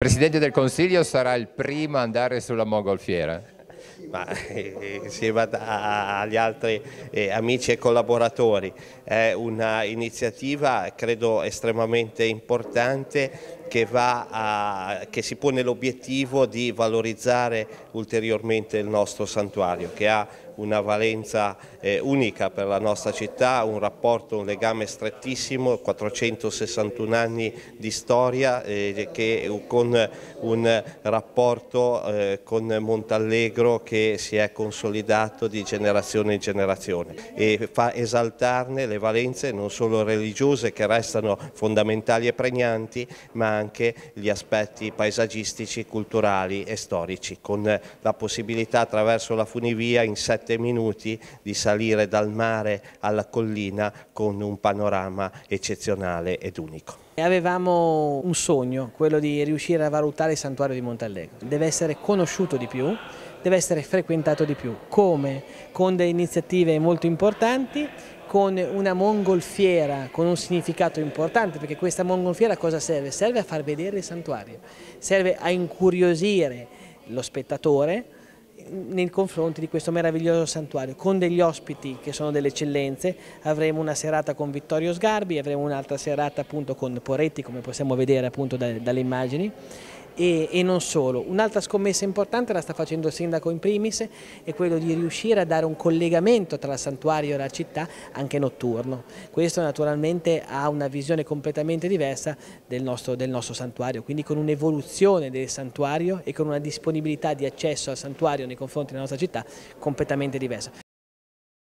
Presidente del Consiglio sarà il primo ad andare sulla mongolfiera? Ma, insieme agli altri amici e collaboratori. È un'iniziativa credo estremamente importante che si pone l'obiettivo di valorizzare ulteriormente il nostro santuario, che ha una valenza unica per la nostra città, un rapporto, un legame strettissimo, 461 anni di storia, con un rapporto con Montallegro che si è consolidato di generazione in generazione e fa esaltarne le valenze non solo religiose, che restano fondamentali e pregnanti, ma anche gli aspetti paesaggistici, culturali e storici, con la possibilità attraverso la funivia in 7 minuti di salire dal mare alla collina con un panorama eccezionale ed unico. Avevamo un sogno, quello di riuscire a valutare il santuario di Montallegro. Deve essere conosciuto di più, deve essere frequentato di più. Come? Con delle iniziative molto importanti, con una mongolfiera con un significato importante, perché questa mongolfiera a cosa serve? Serve a far vedere il santuario, serve a incuriosire lo spettatore nei confronti di questo meraviglioso santuario, con degli ospiti che sono delle eccellenze. Avremo una serata con Vittorio Sgarbi, avremo un'altra serata appunto con Poretti, come possiamo vedere appunto dalle immagini. E non solo. Un'altra scommessa importante la sta facendo il sindaco in primis, è quello di riuscire a dare un collegamento tra il santuario e la città anche notturno. Questo naturalmente ha una visione completamente diversa del nostro santuario, quindi con un'evoluzione del santuario e con una disponibilità di accesso al santuario nei confronti della nostra città completamente diversa.